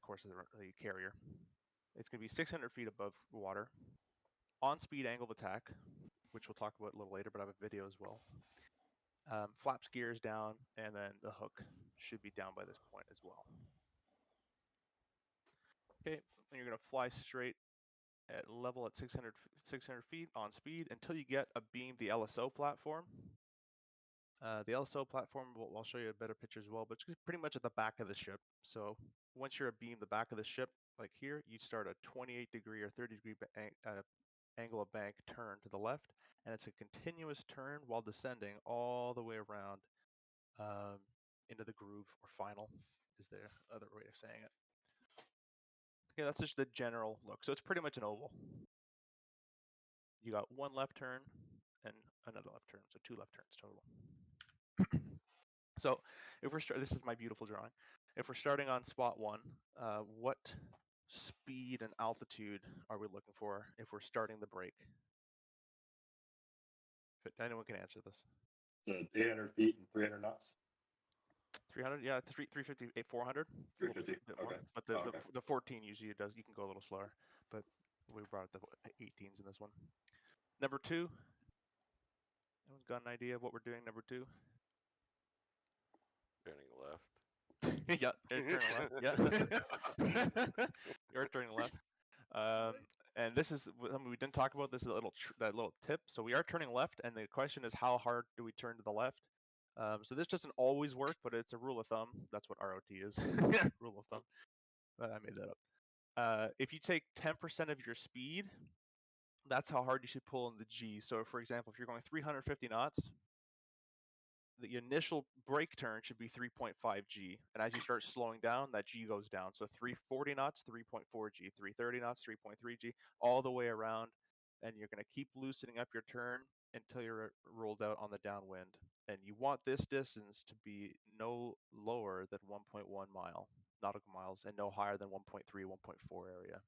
course of the carrier. It's going to be 600 feet above water, on speed angle of attack, which we'll talk about a little later, but I have a video as well. Flaps gears down, and then the hook should be down by this point as well. Okay, and you're going to fly straight at level at 600 feet on speed until you get abeam the LSO platform. The LSO platform, I'll show you a better picture as well, but it's pretty much at the back of the ship. So once you're abeam the back of the ship, like here, you start a 28 degree or 30 degree angle of bank turn to the left, and it's a continuous turn while descending all the way around into the groove, or final is the other way of saying it. Okay, that's just the general look. So it's pretty much an oval. You got one left turn and another left turn, so 2 left turns total. So if we're this is my beautiful drawing. If we're starting on spot 1, what speed and altitude are we looking for if we're starting the break? If anyone can answer this. So 800 feet and 300 knots. 300, yeah, 350, 400. 350. Okay. But the 14 usually does. You can go a little slower, but we brought the 18s in this one. Number 2. Anyone got an idea of what we're doing? Number 2. Turning left. Yeah, turning left. Yeah, you're turning left. And this is something we didn't talk about. This is a that little tip. So we are turning left, and the question is, how hard do we turn to the left? So this doesn't always work, but it's a rule of thumb. That's what ROT is. Rule of thumb. I made that up. If you take 10% of your speed, that's how hard you should pull in the G. So for example, if you're going 350 knots, the initial brake turn should be 3.5 G. And as you start slowing down, that G goes down. So 340 knots, 3.4 G, 330 knots, 3.3 G, all the way around. And you're going to keep loosening up your turn until you're rolled out on the downwind. And you want this distance to be no lower than 1.1 mile, nautical miles, and no higher than 1.3, 1.4 area.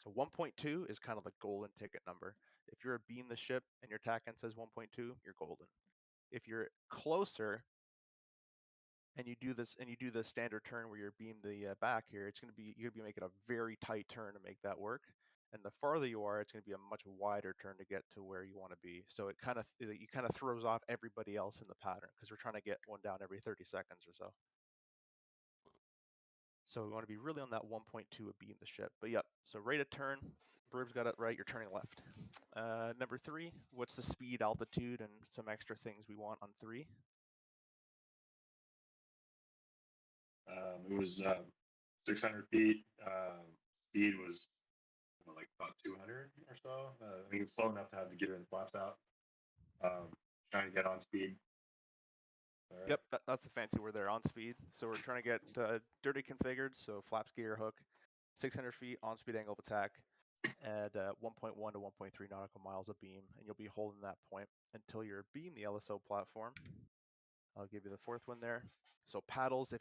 So 1.2 is kind of the golden ticket number. If you're abeam the ship and your TACAN says 1.2, you're golden. If you're closer and you do the standard turn where you're beam the back here, you're gonna be making a very tight turn to make that work. And the farther you are, it's going to be a much wider turn to get to where you want to be. So it kind of throws off everybody else in the pattern, because we're trying to get one down every 30 seconds or so. So we want to be really on that 1.2 abeam the ship. But yep, so rate of turn, Brurb's got it right, you're turning left. Number 3, what's the speed, altitude, and some extra things we want on 3? It was 600 feet. Speed was like about 200 or so. I think it's slow enough to have the gear and flaps out. Trying to get on speed. Right. Yep, that's the fancy word there, on speed. So we're trying to get dirty configured, so flaps, gear, hook, 600 feet, on speed angle of attack, at 1.1 to 1.3 nautical miles abeam, and you'll be holding that point until you're abeam the LSO platform. I'll give you the 4th one there. So paddles,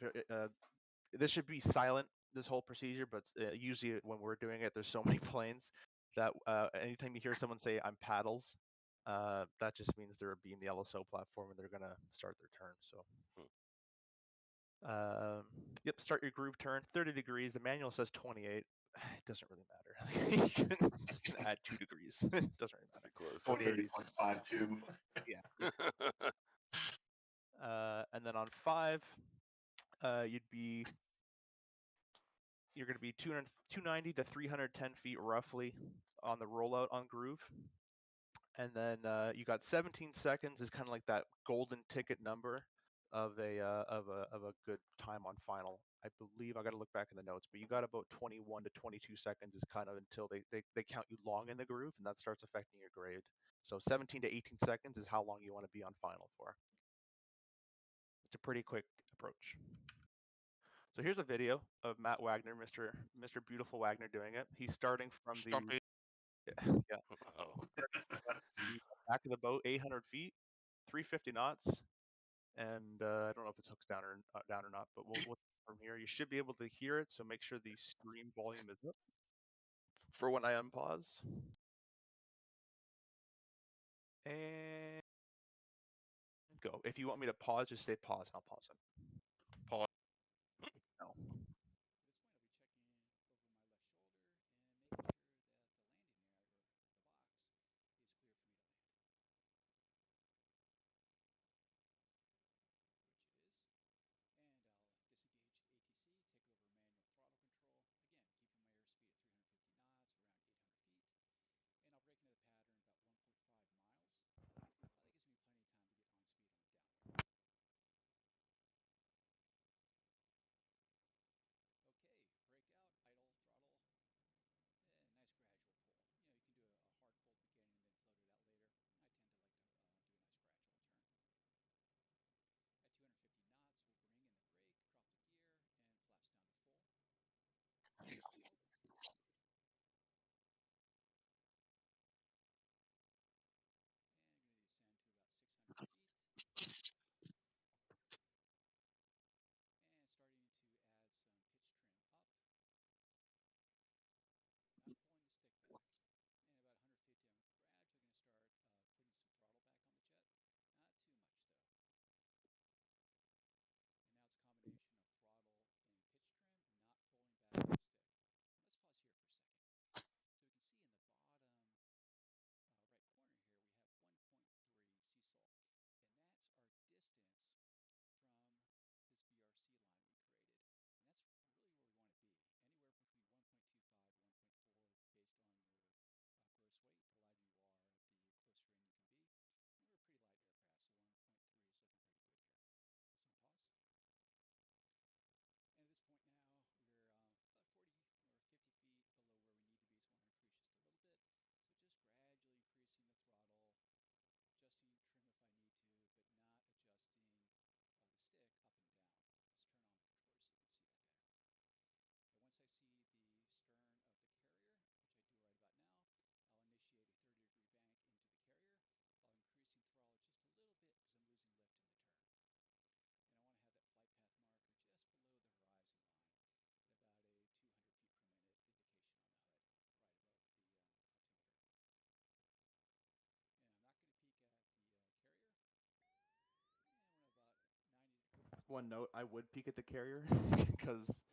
this should be silent, this whole procedure, but usually when we're doing it, there's so many planes that anytime you hear someone say, I'm paddles, that just means they're abeam the LSO platform and they're going to start their turn. So, yep, start your groove turn, 30 degrees. The manual says 28. It doesn't really matter. you can add 2 degrees. It doesn't really matter. Close. 30.52. Yeah. And then on 5, you're going to be 290 to 310 feet roughly on the rollout on groove. And then you got 17 seconds is kind of like that golden ticket number of a good time on final. I believe I got to look back in the notes, but you got about 21 to 22 seconds is kind of until they count you long in the groove, and that starts affecting your grade. So 17 to 18 seconds is how long you want to be on final for. It's a pretty quick approach. So here's a video of Matt Wagner, Mr. Beautiful Wagner, doing it. He's starting from the back of the boat, 800 feet, 350 knots, and I don't know if it's hooked down or not, but we'll from here. You should be able to hear it, so make sure the stream volume is up for when I unpause. And go. If you want me to pause, just say pause, and I'll pause it. Pause. No. one note, I would peek at the carrier because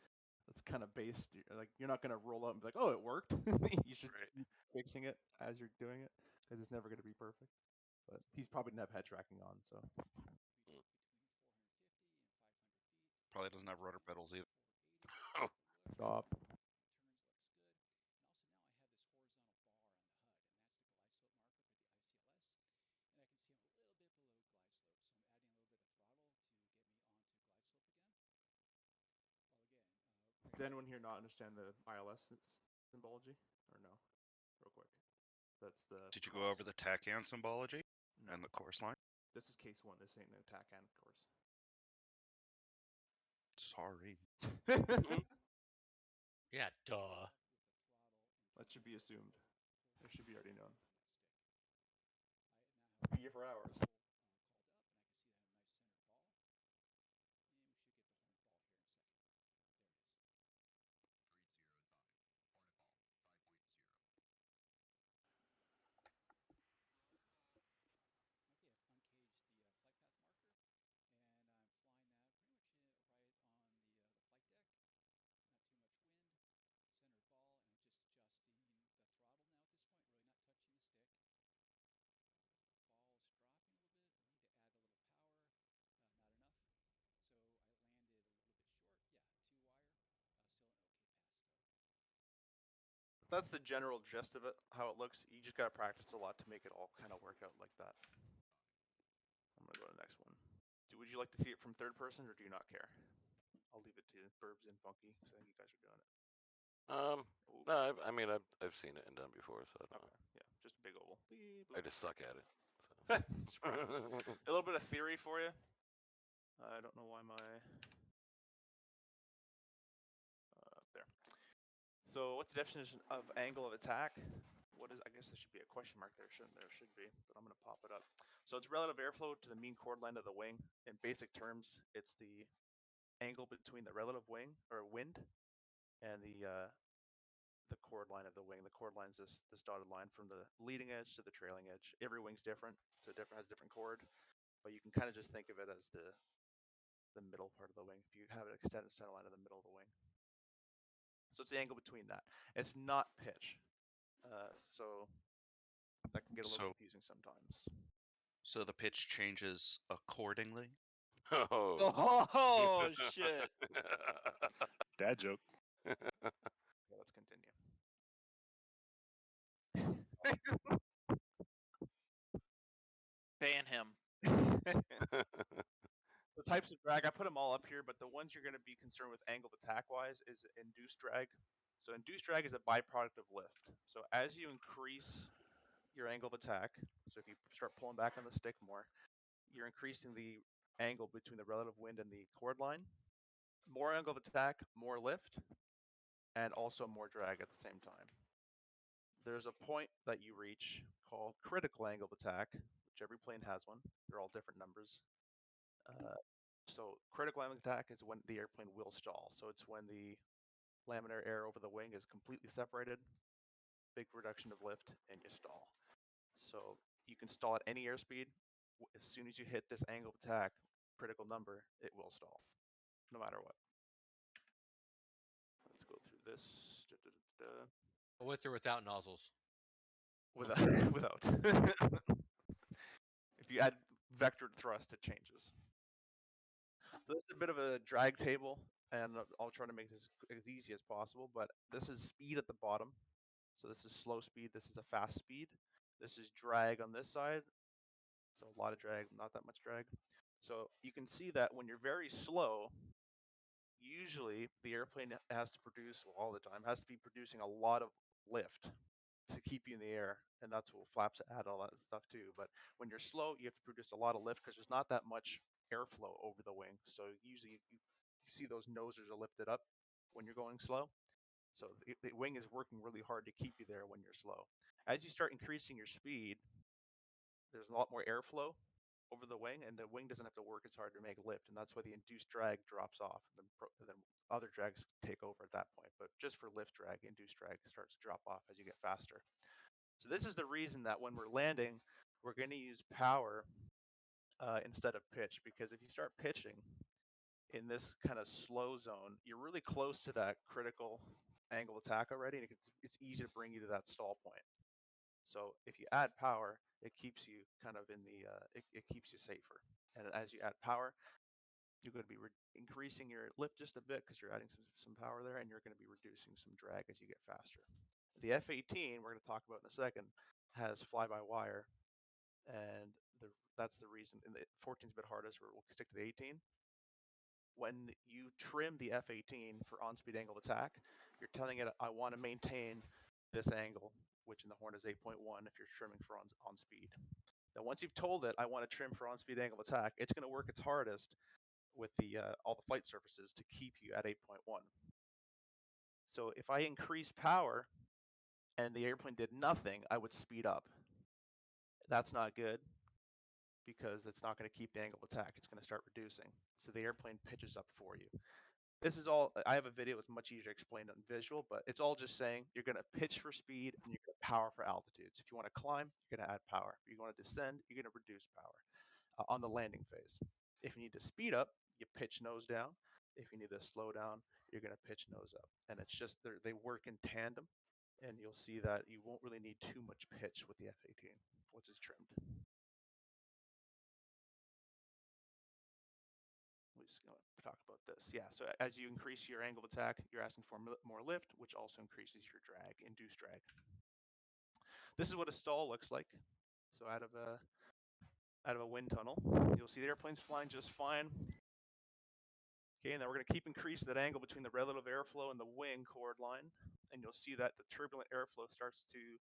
it's kind of based. Like you're not gonna roll out and be like, "Oh, it worked." You should Right. keep fixing it as you're doing it because it's never gonna be perfect. But he's probably didn't have head tracking on, so Probably doesn't have rudder pedals either. stop. Does anyone here not understand the ILS symbology, or no? Real quick, that's the. Did you go over the TACAN symbology No. and the course line? This is case one. This ain't no TACAN course. Sorry. Yeah, duh. That should be assumed. It should be already known. Be here for hours. That's the general gist of it, how it looks. You just gotta practice a lot to make it all kind of work out like that. I'm gonna go to the next one. Would you like to see it from third person, or do you not care? I'll leave it to Burbs and Funky, because I think you guys are doing it. No, I mean I've seen it and done before, so I don't Okay, yeah, just a big oval. know. I just suck at it. Surprise. A little bit of theory for you. I don't know why my there. So what's the definition of angle of attack? What is? I guess there should be a question mark there, shouldn't there? Should be, but I'm gonna pop it up. So it's relative airflow to the mean chord line of the wing. In basic terms, it's the angle between the relative wing or wind and the chord line of the wing. The chord line is this dotted line from the leading edge to the trailing edge. Every wing's different, so has different chord, but you can kind of just think of it as the middle part of the wing. If you have an extended center line in the middle of the wing, so it's the angle between that. It's not pitch, so that can get a little confusing sometimes. So the pitch changes accordingly? Oh. Oh shit! Dad joke. Okay, let's continue. Ban him. The types of drag, I put them all up here, but the ones you're going to be concerned with angle of attack wise is induced drag. So induced drag is a byproduct of lift. So as you increase your angle of attack, so if you start pulling back on the stick more, you're increasing the angle between the relative wind and the chord line. More angle of attack, more lift, and also more drag at the same time. There's a point that you reach called critical angle of attack, which every plane has one. They're all different numbers. So critical angle of attack is when the airplane will stall. So it's when the laminar air over the wing is completely separated, big reduction of lift, and you stall. So you can stall at any airspeed. As soon as you hit this angle of attack, critical number, it will stall, no matter what. Let's go through this. With or without nozzles? Without. If you add vectored thrust, it changes. So this is a bit of a drag table, and I'll try to make this as easy as possible, but this is speed at the bottom. So this is slow speed, this is a fast speed. This is drag on this side. So a lot of drag, not that much drag. So you can see that when you're very slow, usually the airplane has to produce, well, all the time, has to be producing a lot of lift to keep you in the air, and that's what flaps add all that stuff too. But when you're slow, you have to produce a lot of lift because there's not that much airflow over the wing. So usually you see those nosers are lifted up when you're going slow. So the wing is working really hard to keep you there when you're slow. As you start increasing your speed, there's a lot more airflow over the wing, and the wing doesn't have to work as hard to make lift, and that's why the induced drag drops off, and then other drags take over at that point. But just for lift drag, induced drag starts to drop off as you get faster. So this is the reason that when we're landing, we're going to use power instead of pitch, because if you start pitching, in this kind of slow zone, you're really close to that critical angle of attack already, and it's easy to bring you to that stall point. So if you add power, it keeps you kind of in the it keeps you safer. And as you add power, you're going to be increasing your lift just a bit because you're adding some power there, and you're going to be reducing some drag as you get faster. The F-18, we're going to talk about in a second, has fly-by-wire, and that's the reason. And the 14 is a bit harder, so we'll stick to the 18. When you trim the F-18 for on-speed angle of attack, you're telling it, I want to maintain this angle, which in the Hornet is 8.1 if you're trimming for on speed. Now, once you've told it, I want to trim for on-speed angle of attack, it's going to work its hardest with all the flight surfaces to keep you at 8.1. So if I increase power and the airplane did nothing, I would speed up. That's not good because it's not going to keep the angle of attack. It's going to start reducing. So the airplane pitches up for you. This is all, I have a video, it's much easier to explain on visual, but it's all just saying you're going to pitch for speed and you're going to power for altitudes. If you want to climb, you're going to add power. If you want to descend, you're going to reduce power on the landing phase. If you need to speed up, you pitch nose down. If you need to slow down, you're going to pitch nose up. And it's just, they work in tandem, and you'll see that you won't really need too much pitch with the F-18 once it's trimmed. We're just going to talk about this. Yeah, so as you increase your angle of attack, you're asking for more lift, which also increases your drag, induced drag. This is what a stall looks like. So out of a wind tunnel, you'll see the airplane's flying just fine. Okay, and then we're going to keep increasing that angle between the relative airflow and the wing chord line, and you'll see that the turbulent airflow starts to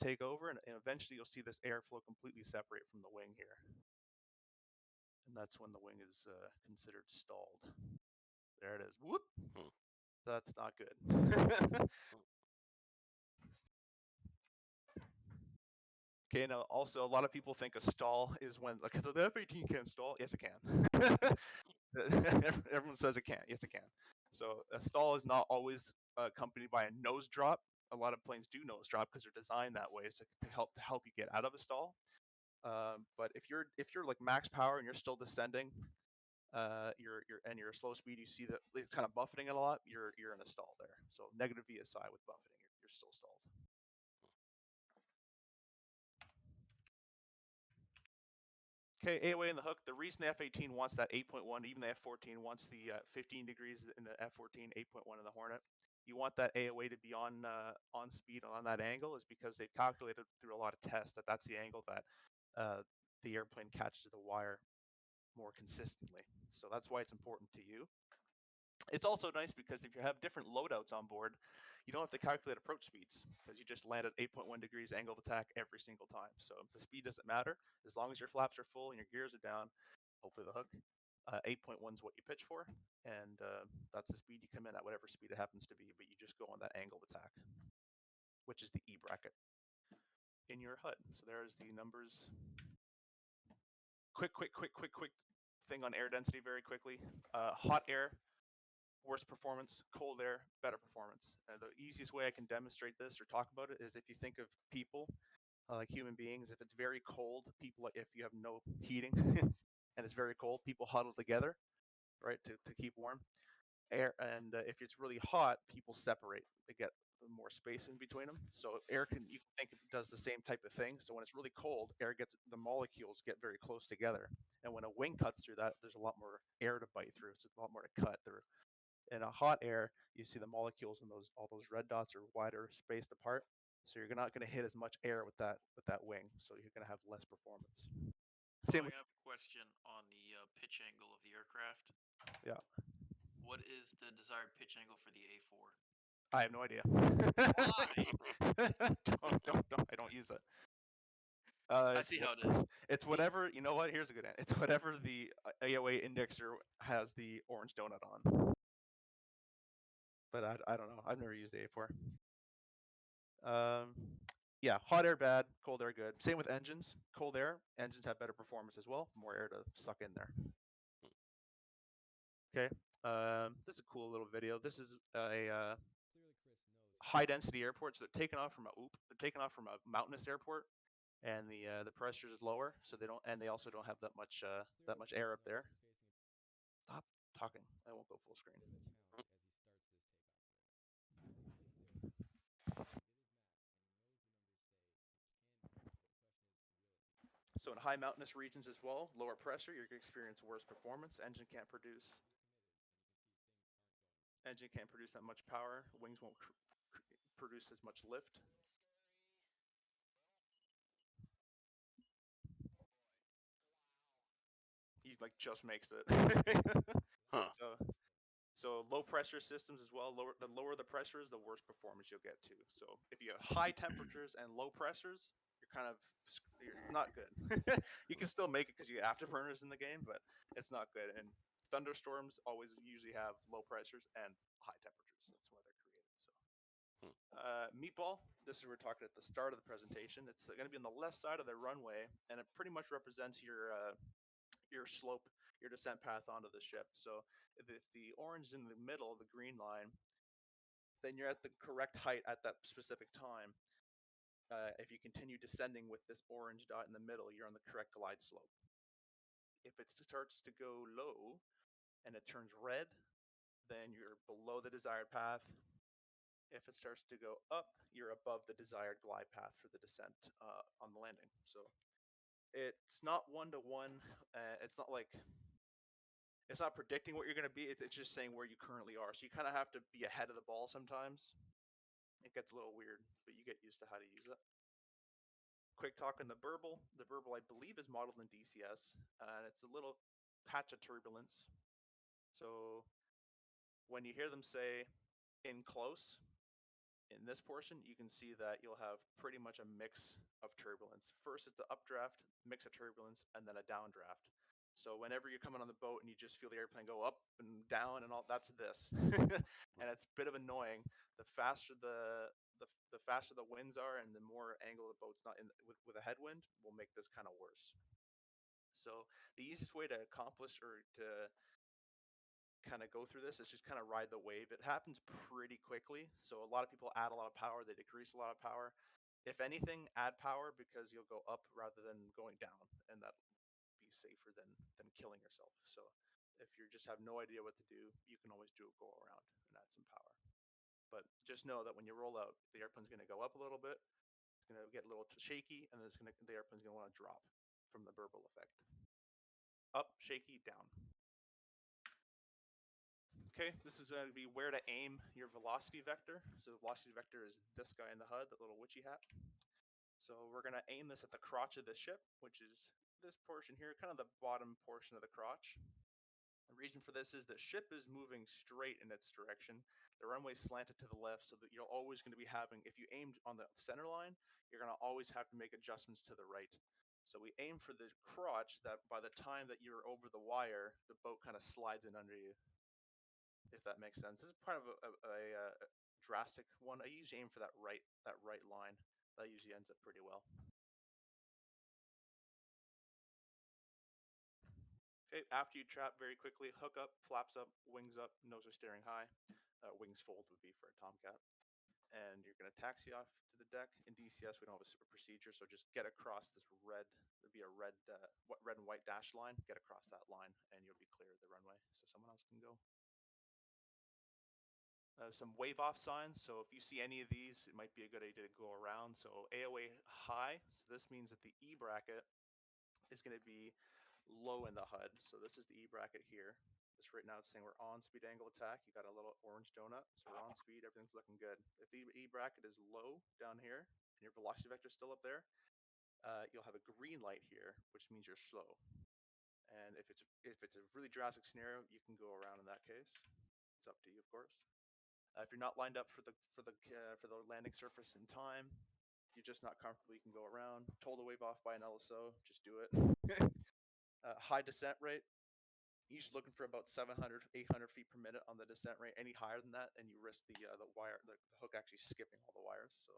take over, and eventually you'll see this airflow completely separate from the wing here. And that's when the wing is considered stalled. There it is. Whoop! That's not good. Okay, now also a lot of people think a stall is when, like, the F-18 can't stall. Yes, it can. Everyone says it can't. Yes, it can. So a stall is not always accompanied by a nose drop. A lot of planes do nose drop because they're designed that way, so to help you get out of a stall. But if you're like max power and you're still descending, you're slow speed, you see that it's kind of buffeting it a lot. You're in a stall there. So negative VSI with buffeting, you're still stalled. Okay, AOA in the hook. The reason the F-18 wants that 8.1, even the F-14 wants the 15 degrees in the F-14, 8.1 in the Hornet. You want that AOA to be on speed on that angle is because they've calculated through a lot of tests that that's the angle that the airplane catches the wire more consistently. So that's why it's important to you. It's also nice because if you have different loadouts on board, you don't have to calculate approach speeds because you just land at 8.1 degrees angle of attack every single time. So the speed doesn't matter as long as your flaps are full and your gears are down. Hopefully the hook. 8.1 is what you pitch for, and that's the speed you come in at, whatever speed it happens to be. But you just go on that angle of attack, which is the E bracket in your HUD. So there's the numbers. Quick thing on air density very quickly. Hot air, worse performance, cold air, better performance. The easiest way I can demonstrate this or talk about it is if you think of people, like human beings, if it's very cold, people, if you have no heating and it's very cold, people huddle together, right, to keep warm. Air, and if it's really hot, people separate. They get more space in between them. So air you can think it does the same type of thing. So when it's really cold, the molecules get very close together. And when a wing cuts through that, there's a lot more air to bite through. So it's a lot more to cut through. In a hot air, you see the molecules and all those red dots are wider spaced apart. So you're not going to hit as much air with that wing. So you're going to have less performance. So I have a question on the pitch angle of the aircraft. Yeah. What is the desired pitch angle for the A4? I have no idea. Why? don't. I don't use it. I see how it is. It's whatever, you know what? Here's a good answer. It's whatever the AOA indexer has the orange donut on. But I don't know. I've never used the A4. Yeah, hot air bad, cold air good. Same with engines. Cold air, engines have better performance as well. More air to suck in there. Okay. This is a cool little video. This is a high density airport. So they're taking off from a mountainous airport, and the pressure is lower. So they also don't have that much air up there. Stop talking. I won't go full screen. So in high mountainous regions as well, lower pressure, you're going to experience worse performance. Engine can't produce that much power. Wings won't produce as much lift. He like just makes it. Huh. So low pressure systems as well. The lower the pressure is, the worse performance you'll get too. So if you have high temperatures and low pressures, you're not good. You can still make it because you have afterburners in the game, but it's not good. And thunderstorms always usually have low pressures and high temperatures. That's why they're created. So. Meatball, this is what we're talking at the start of the presentation. It's going to be on the left side of the runway, and it pretty much represents your slope, your descent path onto the ship. So if the orange is in the middle, the green line, then you're at the correct height at that specific time. If you continue descending with this orange dot in the middle, you're on the correct glide slope. If it starts to go low and it turns red, then you're below the desired path. If it starts to go up, you're above the desired glide path for the descent on the landing. So it's not one-to-one. It's not like it's not predicting what you're going to be. It's just saying where you currently are. So you kind of have to be ahead of the ball sometimes. It gets a little weird, but you get used to how to use it. Quick talk on the burble. The burble, I believe, is modeled in DCS, and it's a little patch of turbulence. So when you hear them say in close, in this portion, you can see that you'll have pretty much a mix of turbulence. First, it's the updraft, mix of turbulence, and then a downdraft. So whenever you're coming on the boat and you just feel the airplane go up and down and all, that's this. And it's a bit of annoying. The faster the faster the winds are and the more angle the boat's not in with a headwind will make this kind of worse. So the easiest way to accomplish or to kind of go through this is just kind of ride the wave. It happens pretty quickly. So a lot of people add a lot of power, they decrease a lot of power. If anything, add power because you'll go up rather than going down, and that'll be safer than killing yourself. So if you just have no idea what to do, you can always do a go around and add some power. But just know that when you roll out, the airplane's going to go up a little bit, it's going to get a little shaky, and the airplane's going to want to drop from the burble effect. Up, shaky, down. Okay, this is going to be where to aim your velocity vector. So the velocity vector is this guy in the HUD, that little witchy hat. So we're going to aim this at the crotch of the ship, which is this portion here, kind of the bottom portion of the crotch. The reason for this is the ship is moving straight in its direction. The runway is slanted to the left, so that you're always going to be having, if you aimed on the center line, you're going to always have to make adjustments to the right. So we aim for the crotch that by the time that you're over the wire, the boat kind of slides in under you, if that makes sense. This is part of a drastic one. I usually aim for that right line. That usually ends up pretty well. Okay, after you trap, very quickly, hook up, flaps up, wings up, nose are staring high. Wings fold would be for a Tomcat. And you're going to taxi off to the deck. In DCS, we don't have a procedure, so just get across this red, there'd be a red and white dash line, get across that line, and you'll be clear of the runway, so someone else can go. Some wave off signs. So if you see any of these, it might be a good idea to go around. So AOA high. So this means that the E bracket is going to be low in the HUD. So this is the E bracket here. This right now it's saying we're on speed angle attack. You got a little orange donut. So we're on speed. Everything's looking good. If the E bracket is low down here and your velocity vector is still up there, you'll have a green light here, which means you're slow. And if it's a really drastic scenario, you can go around in that case. It's up to you, of course. If you're not lined up for the landing surface in time, you're just not comfortable, you can go around. Told to wave off by an LSO, just do it. High descent rate, usually looking for about 700, 800 feet per minute on the descent rate. Any higher than that, and you risk the hook actually skipping all the wires. So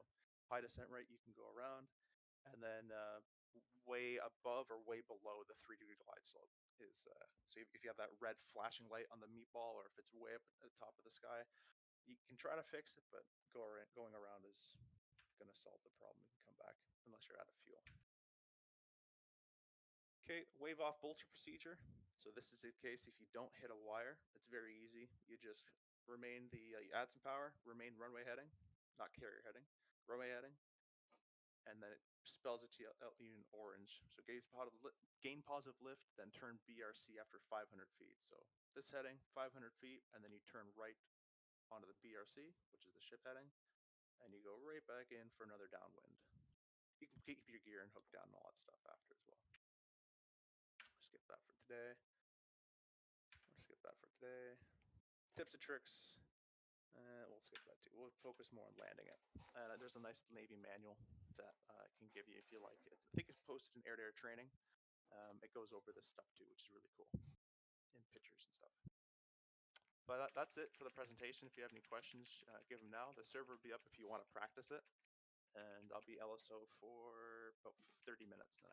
high descent rate, you can go around, and then way above or way below the 3-degree glide slope is. So if you have that red flashing light on the meatball, or if it's way up at the top of the sky, you can try to fix it, but going around is going to solve the problem. You can come back unless you're out of fuel. Okay, wave off bolter procedure. So this is the case if you don't hit a wire. It's very easy. You just remain you add some power, remain runway heading, not carrier heading, runway heading, and then it spells it to you in orange. So gain positive lift, then turn BRC after 500 feet. So this heading, 500 feet, and then you turn right onto the BRC, which is the ship heading, and you go right back in for another downwind. You can keep your gear and hook down and all that stuff after as well. Skip that for today. Tips and tricks. We'll skip that too. We'll focus more on landing it. There's a nice Navy manual that I can give you if you like it. I think it's posted in air-to-air training. It goes over this stuff too, which is really cool, in pictures and stuff. But that's it for the presentation. If you have any questions, give them now. The server will be up if you want to practice it. And I'll be LSO for about 30 minutes then.